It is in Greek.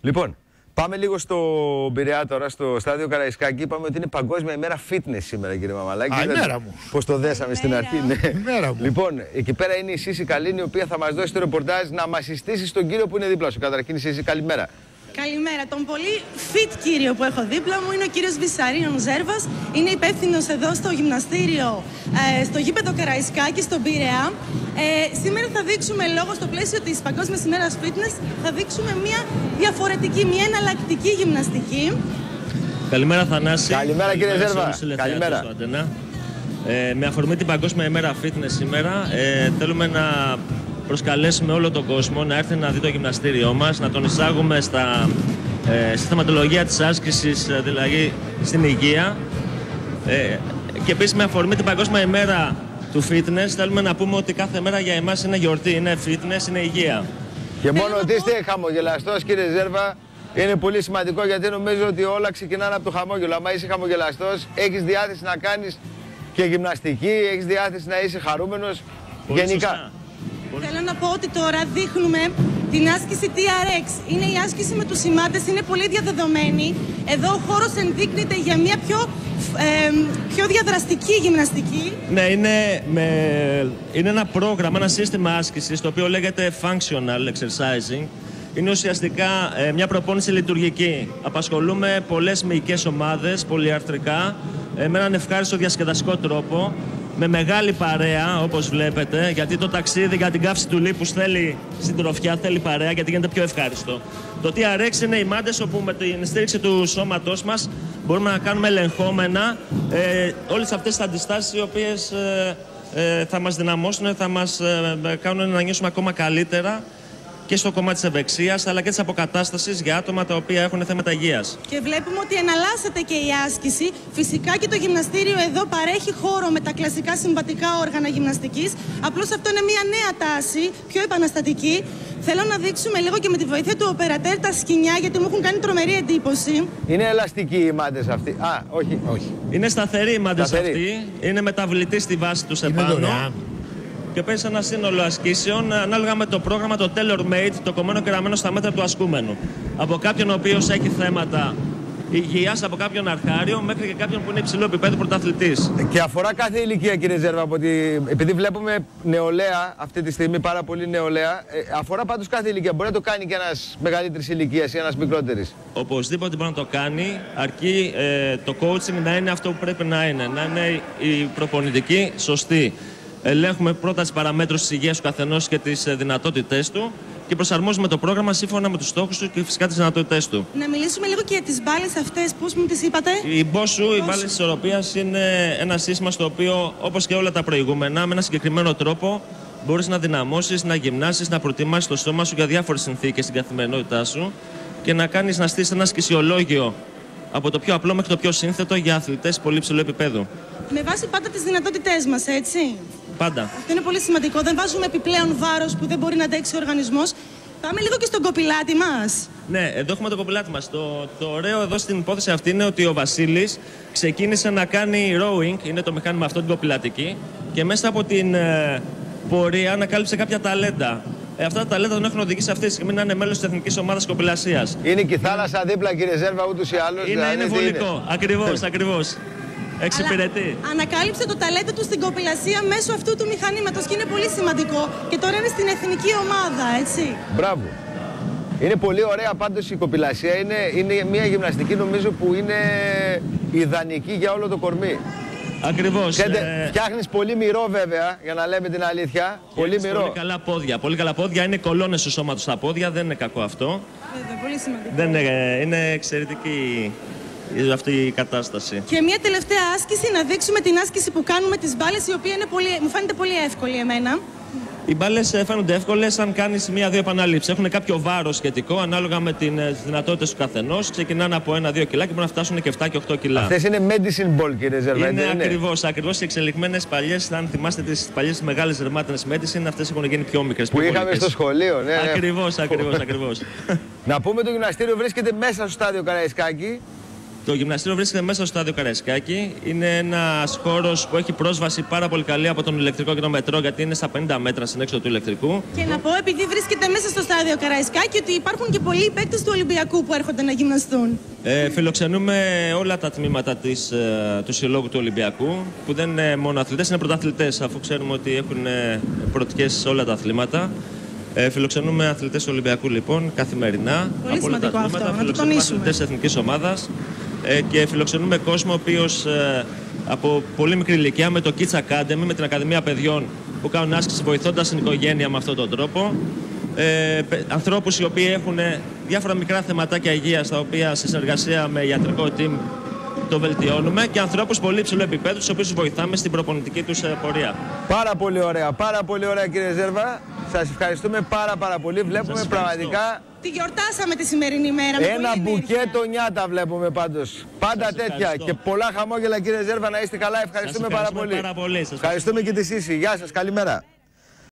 Λοιπόν, πάμε λίγο στο Πειραιά τώρα, στο στάδιο Καραϊσκάκη. Είπαμε ότι είναι Παγκόσμια ημέρα fitness σήμερα, κύριε Μαμαλάκη. Α, ημέρα μου. Πώς το δέσαμε στην αρχή. Ναι. Ημέρα μου. Λοιπόν, εκεί πέρα είναι η Σύση Καλίνη, η οποία θα μας δώσει το ρεπορτάζ να μας συστήσει στον κύριο που είναι δίπλα σου. Καταρχήν, Σύση, καλημέρα. Καλημέρα. Τον πολύ fit κύριο που έχω δίπλα μου είναι ο κύριος Βυσαρίων Ζέρβας. Είναι υπεύθυνος εδώ στο γυμναστήριο, στο γήπεδο Καραϊσκάκη, στον Πειραιά. Σήμερα θα δείξουμε, λόγω στο πλαίσιο της Παγκόσμιας ημέρας fitness, θα δείξουμε μια διαφορετική, μια εναλλακτική γυμναστική. Καλημέρα, Θανάση. Καλημέρα, κύριε Ζέρβα. Καλημέρα. Με αφορμή την Παγκόσμια ημέρα fitness σήμερα, θέλουμε να προσκαλέσουμε όλο τον κόσμο να έρθει να δει το γυμναστήριό μας, να τον εισάγουμε στη θεματολογία της άσκησης, δηλαδή στην υγεία. Και επίσης με αφορμή την Παγκόσμια ημέρα του fitness, θέλουμε να πούμε ότι κάθε μέρα για εμάς είναι γιορτή, είναι fitness, είναι υγεία. Και μόνο ότι είστε χαμογελαστός, κύριε Ζέρβα, είναι πολύ σημαντικό, γιατί νομίζω ότι όλα ξεκινάνε από το χαμόγελο. Αν είσαι χαμογελαστός, έχεις διάθεση να κάνεις και γυμναστική, έχεις διάθεση να είσαι χαρούμενος γενικά. Σωστά. Θέλω να πω ότι τώρα δείχνουμε την άσκηση TRX. Είναι η άσκηση με τους σημάτες, είναι πολύ διαδεδομένη. Εδώ ο χώρος ενδείκνυται για μια πιο διαδραστική γυμναστική. Ναι, είναι ένα πρόγραμμα, ένα σύστημα άσκησης, το οποίο λέγεται Functional Exercising. Είναι ουσιαστικά μια προπόνηση λειτουργική. Απασχολούμε πολλές μυϊκές ομάδες, πολυαρθρικά, με έναν ευχάριστο διασκεδαστικό τρόπο, με μεγάλη παρέα, όπως βλέπετε, γιατί το ταξίδι για την καύση του λίπους θέλει συντροφιά, θέλει παρέα, γιατί γίνεται πιο ευχάριστο. Το TRX είναι οι μάντες όπου με την στήριξη του σώματός μας μπορούμε να κάνουμε ελεγχόμενα όλες αυτές τις αντιστάσεις, οι οποίες θα μας δυναμώσουν, θα μας κάνουν να νιώσουμε ακόμα καλύτερα και στο κομμάτι της ευεξίας, αλλά και της αποκατάστασης για άτομα τα οποία έχουν θέματα υγείας. Και βλέπουμε ότι εναλλάσσεται και η άσκηση. Φυσικά και το γυμναστήριο εδώ παρέχει χώρο με τα κλασικά συμβατικά όργανα γυμναστικής. Απλώς αυτό είναι μια νέα τάση, πιο επαναστατική. Θέλω να δείξουμε λίγο και με τη βοήθεια του οπερατέρ τα σκοινιά, γιατί μου έχουν κάνει τρομερή εντύπωση. Είναι ελαστικοί οι μάντες αυτοί? Α, όχι. Είναι σταθεροί οι μάντες αυτοί. Είναι μεταβλητοί στη βάση τους επάνω. Και παίζει ένα σύνολο ασκήσεων ανάλογα με το πρόγραμμα, το tailor-made, το κομμένο και ραμμένο στα μέτρα του ασκούμενου. Από κάποιον ο οποίος έχει θέματα υγείας, από κάποιον αρχάριο, μέχρι και κάποιον που είναι υψηλό επίπεδο πρωταθλητής. Και αφορά κάθε ηλικία, κύριε Ζέρβα, επειδή βλέπουμε νεολαία αυτή τη στιγμή, πάρα πολύ νεολαία, αφορά πάντως κάθε ηλικία. Μπορεί να το κάνει και ένας μεγαλύτερης ηλικίας ή ένας μικρότερης? Οπωσδήποτε μπορεί να το κάνει, αρκεί το coaching να είναι αυτό που πρέπει να είναι. Να είναι η προπονητική σωστή. Ελέγχουμε πρώτα τις παραμέτρους της υγείας του καθενός και τις δυνατότητές του και προσαρμόζουμε το πρόγραμμα σύμφωνα με τους στόχους του και φυσικά τις δυνατότητές του. Να μιλήσουμε λίγο και για τις μπάλες αυτές, πώς μου τις είπατε? Η Bosu, οι μπάλες της ισορροπίας, είναι ένα σύστημα στο οποίο, όπως και όλα τα προηγούμενα, με ένα συγκεκριμένο τρόπο μπορείς να δυναμώσεις, να γυμνάσεις, να προετοιμάσεις το σώμα σου για διάφορες συνθήκες στην καθημερινότητά σου και να κάνεις να στήσεις ένα σκησιολόγιο από το πιο απλό μέχρι το πιο σύνθετο για αθλητές πολύ ψηλού επίπεδου. Με βάση πάντα τις δυνατότητές μας, έτσι. Πάντα. Αυτό είναι πολύ σημαντικό. Δεν βάζουμε επιπλέον βάρος που δεν μπορεί να αντέξει ο οργανισμός. Πάμε λίγο και στον κοπηλάτη μας. Ναι, εδώ έχουμε το κοπηλάτη μας. Το ωραίο εδώ στην υπόθεση αυτή είναι ότι ο Βασίλης ξεκίνησε να κάνει rowing, είναι το μηχάνημα αυτό, την κοπηλατική, και μέσα από την πορεία ανακάλυψε κάποια ταλέντα. Αυτά τα ταλέντα τον έχουν οδηγήσει αυτή τη στιγμή να είναι μέλος της εθνικής ομάδας κοπηλασίας. Είναι και η θάλασσα δίπλα, κύριε Ζέρβα, ούτως ή άλλως. Είναι βολικό. Ακριβώς. Εξυπηρετεί. Ανακάλυψε το ταλέντο του στην κοπηλασία μέσω αυτού του μηχανήματος και είναι πολύ σημαντικό. Και τώρα είναι στην εθνική ομάδα, έτσι. Μπράβο. Είναι πολύ ωραία πάντως η κοπηλασία. Είναι μια γυμναστική, νομίζω, που είναι ιδανική για όλο το κορμί. Ακριβώς. Φτιάχνεις πολύ μυρό, βέβαια, για να λέμε την αλήθεια. Πολύ μυρό. Πολύ καλά πόδια. Πολύ καλά πόδια. Είναι κολόνες του σώματος στα πόδια. Δεν είναι κακό αυτό. Βέβαια, πολύ σημαντικό. Είναι εξαιρετική αυτή η κατάσταση. Και μια τελευταία άσκηση, να δείξουμε την άσκηση που κάνουμε τις μπάλες, η οποία μου φαίνεται πολύ εύκολη εμένα. Οι μπάλες φαίνονται εύκολες αν κάνεις μία-δύο επαναλήψεις. Έχουν κάποιο βάρος σχετικό ανάλογα με τις δυνατότητες του καθενός. Ξεκινάνε από 1-2 κιλά και μπορούν να φτάσουν και 7 και 8 κιλά. Αυτές είναι medicine ball, κύριε Ζέρβα. Είναι ακριβώς οι εξελιγμένες παλιές. Αν θυμάστε τις παλιές μεγάλες δερμάτινες medicine, αυτές έχουν γίνει πιο μικρές. Που είχαμε στο σχολείο, ναι. Ακριβώς. Να πούμε, το γυμναστήριο βρίσκεται μέσα στο στάδιο Καραϊσκάκη. Το γυμναστήριο βρίσκεται μέσα στο στάδιο Καραϊσκάκη. Είναι ένας χώρος που έχει πρόσβαση πάρα πολύ καλή από τον ηλεκτρικό και το μετρό, γιατί είναι στα 50 μέτρα στην έξοδο του ηλεκτρικού. Και να πω, επειδή βρίσκεται μέσα στο στάδιο Καραϊσκάκη, ότι υπάρχουν και πολλοί παίκτες του Ολυμπιακού που έρχονται να γυμναστούν. Φιλοξενούμε όλα τα τμήματα του Συλλόγου του Ολυμπιακού, που δεν είναι μόνο αθλητές, είναι πρωταθλητές, αφού ξέρουμε ότι έχουν πρωτικές σε όλα τα αθλήματα. Φιλοξενούμε αθλητές του Ολυμπιακού λοιπόν καθημερινά. Πολύ από όλα τα σημαντικό αθλήματα. αυτό, Φιλοξενούμε αθλητές της εθνικής ομάδας και φιλοξενούμε κόσμο ο οποίος από πολύ μικρή ηλικία με το Kids Academy, με την Ακαδημία Παιδιών που κάνουν άσκηση βοηθώντας την οικογένεια με αυτόν τον τρόπο. Ανθρώπους οι οποίοι έχουν διάφορα μικρά θεματάκια υγείας, τα οποία σε συνεργασία με ιατρικό team το βελτιώνουμε, και ανθρώπους πολύ υψηλού επίπεδου, τους οποίους βοηθάμε στην προπονητική τους πορεία. Πάρα πολύ ωραία κύριε Ζέρβα. Σας ευχαριστούμε πάρα πολύ. Βλέπουμε πραγματικά... Τη γιορτάσαμε τη σημερινή ημέρα. Ένα μπουκέτο νιάτα βλέπουμε πάντως. Πάντα σας τέτοια. Ευχαριστώ. Και πολλά χαμόγελα κύριε Ζέρβα, να είστε καλά. Ευχαριστούμε πάρα πολύ. Ευχαριστούμε και τη Σύση. Γεια σας, καλημέρα.